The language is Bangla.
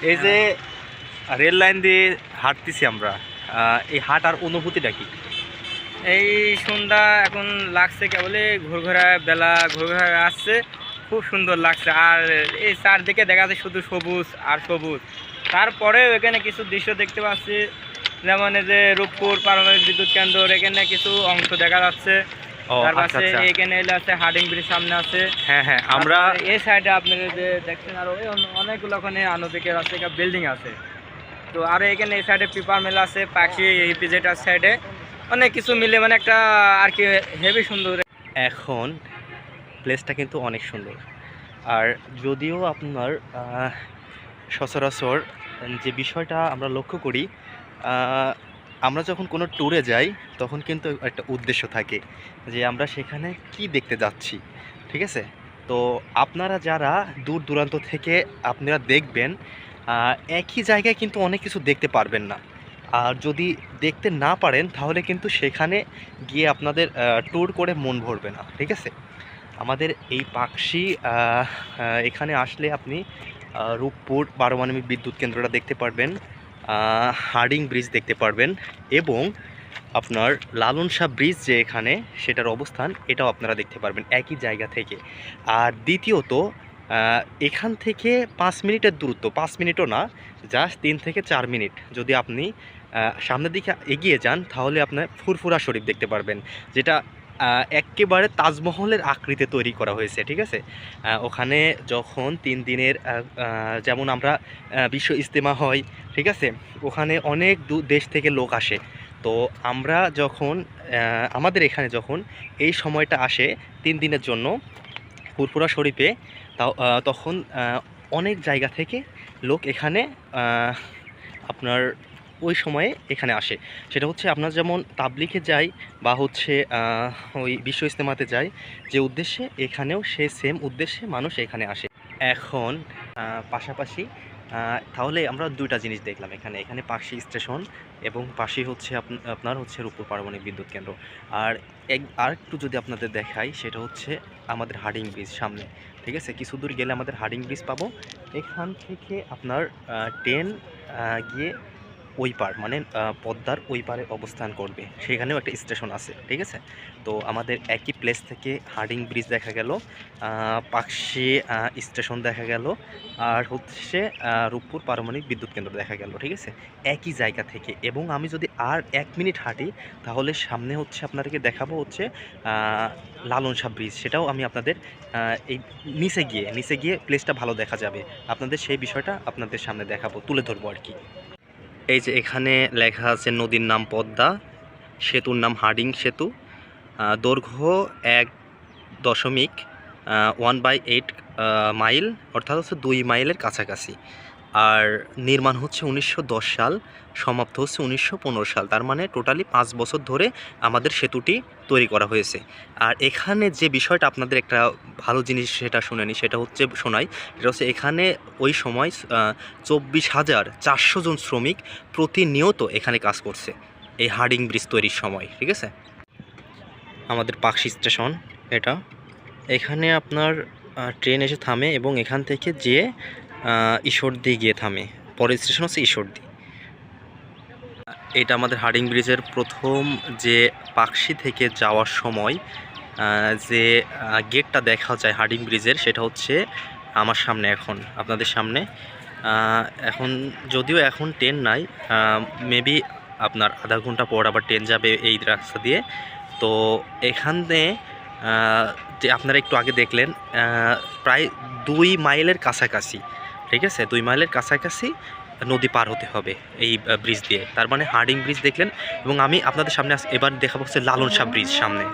এই যে রেল লাইন দিয়ে হাঁটতেছি আমরা, এই হাঁটার অনুভূতিটা কি? এই সন্ধ্যা এখন লাগছে, কেবলে ঘুরঘোরা বেলা ঘুরঘোরা আসছে, খুব সুন্দর লাগছে। আর এই চারদিকে দেখা যাচ্ছে শুধু সবুজ আর সবুজ। তারপরেও এখানে কিছু দৃশ্য দেখতে পাচ্ছি, যেমন এই যে রূপপুর পারমাণবিক বিদ্যুৎ কেন্দ্র, এখানে কিছু অংশ দেখা যাচ্ছে। ও তার আচ্ছা পাশে আচ্ছা। এখানে এলে আছে হার্ডিং ব্রিজ সামনে আছে। হ্যাঁ হ্যাঁ, আমরা এই সাইডে আপনারা যে দেখছেন আরো অনেকগুলো ওখানে আনুদিকে আছে, বিল্ডিং আছে। তো আর এখানে এই সাইডে পেপার মিল আছে, পাখি ইপিজেটার সাইডে অনেক কিছু মিলে মানে একটা আর কি হেভি সুন্দর। এখন প্লেসটা কিন্তু অনেক সুন্দর। আর যদিও আপনার সচরাচর যে বিষয়টা আমরা লক্ষ্য করি, আহ, আমরা যখন কোনো ট্যুরে যাই তখন কিন্তু একটা উদ্দেশ্য থাকে যে আমরা সেখানে কি দেখতে যাচ্ছি, ঠিক আছে? তো আপনারা যারা দূর দূরান্ত থেকে আপনারা দেখবেন, একই জায়গায় কিন্তু অনেক কিছু দেখতে পারবেন না। আর যদি দেখতে না পারেন তাহলে কিন্তু সেখানে গিয়ে আপনাদের ট্যুর করে মন ভরবে না, ঠিক আছে? আমাদের এই পাকশি এখানে আসলে আপনি রূপপুর পারমাণবিক বিদ্যুৎ কেন্দ্রটা দেখতে পারবেন, হার্ডিং ব্রিজ দেখতে পারবেন, এবং আপনার লালন শাহ ব্রিজ যে এখানে সেটার অবস্থান এটাও আপনারা দেখতে পারবেন একই জায়গা থেকে। আর দ্বিতীয়ত, এখান থেকে 5 মিনিটের দূরত্ব, 5 মিনিটও না, জাস্ট 3 থেকে 4 মিনিট যদি আপনি সামনের দিকে এগিয়ে যান তাহলে আপনার ফুরফুরা শরীফ দেখতে পারবেন, যেটা একেবারে তাজমহলের আকৃতিতে তৈরি করা হয়েছে, ঠিক আছে? ওখানে যখন 3 দিনের যেমন আমরা বিশ্ব ইজতেমা হয়, ঠিক আছে, ওখানে অনেক দেশ থেকে লোক আসে। তো আমরা যখন আমাদের এখানে যখন এই সময়টা আসে 3 দিনের জন্য ফুরফুরা শরীফে, তাও তখন অনেক জায়গা থেকে লোক এখানে আপনার ওই সময়ে এখানে আসে। সেটা হচ্ছে আপনার যেমন তাবলিগে যায় বা হচ্ছে ওই বিশ্ব ইজতেমাতে যায়, যে উদ্দেশ্যে এখানেও সে সেম উদ্দেশ্যে মানুষ এখানে আসে। এখন পাশাপাশি তাহলে আমরা দুইটা জিনিস দেখলাম এখানে, এখানে পাকশি স্টেশন এবং পাশেই হচ্ছে আপনার হচ্ছে রূপপুর পারমাণবিক বিদ্যুৎ কেন্দ্র। আর আর একটু যদি আপনাদের দেখাই, সেটা হচ্ছে আমাদের হার্ডিং ব্রিজ সামনে, ঠিক আছে? কিছু দূর গেলে আমাদের হার্ডিং ব্রিজ পাবো। এখান থেকে আপনার ট্রেন গিয়ে ওই পার মানে পদ্মার ওই পারে অবস্থান করবে, সেখানেও একটা স্টেশন আছে, ঠিক আছে? তো আমাদের একই প্লেস থেকে হার্ডিং ব্রিজ দেখা গেল, পাকশি স্টেশন দেখা গেল, আর হচ্ছে রূপপুর পারমাণবিক বিদ্যুৎ কেন্দ্র দেখা গেল, ঠিক আছে? একই জায়গা থেকে। এবং আমি যদি আর 1 মিনিট হাঁটি তাহলে সামনে হচ্ছে আপনাদেরকে দেখাবো হচ্ছে লালন শাহ ব্রিজ, সেটাও আমি আপনাদের এই নিচে গিয়ে প্লেসটা ভালো দেখা যাবে, আপনাদের সেই বিষয়টা আপনাদের সামনে দেখাবো, তুলে ধরবো আর কি। এই যে এখানে লেখা আছে নদীর নাম পদ্মা, সেতুর নাম হার্ডিং সেতু, দৈর্ঘ্য 1.1/8 মাইল, অর্থাৎ হচ্ছে 2 মাইলের কাছাকাছি। আর নির্মাণ হচ্ছে 1910 সাল, সমাপ্ত হচ্ছে 1915 সাল। তার মানে টোটালি 5 বছর ধরে আমাদের সেতুটি তৈরি করা হয়েছে। আর এখানে যে বিষয়টা আপনাদের একটা ভালো জিনিস সেটা শুনেনি, সেটা হচ্ছে শোনাই, সেটা হচ্ছে এখানে ওই সময় 24,400 জন শ্রমিক প্রতিনিয়ত এখানে কাজ করছে এই হার্ডিং ব্রিজ তৈরির সময়, ঠিক আছে? আমাদের পাকশি স্টেশন এটা, এখানে আপনার ট্রেন এসে থামে এবং এখান থেকে যেয়ে ঈশ্বরদী গিয়ে থামে। পরের স্টেশন হচ্ছে ঈশ্বরদী। এটা আমাদের হার্ডিং ব্রিজের প্রথম যে পাকশি থেকে যাওয়ার সময় যে গেটটা দেখা যায় হার্ডিং ব্রিজের, সেটা হচ্ছে আমার সামনে, এখন আপনাদের সামনে। এখন যদিও এখন ট্রেন নাই, মেবি আপনার আধা ঘন্টা পর আবার ট্রেন যাবে এই রাস্তা দিয়ে। তো এখানে যে আপনারা একটু আগে দেখলেন প্রায় 2 মাইলের কাছাকাছি, ঠিক আছে? 2 মাইলের কাছাকাছি নদী পার হতে হবে এই ব্রিজ দিয়ে। তার মানে হার্ডিং ব্রিজ দেখলেন, এবং আমি আপনাদের সামনে এবার দেখাবো হচ্ছে লালন শাহ ব্রিজ সামনে।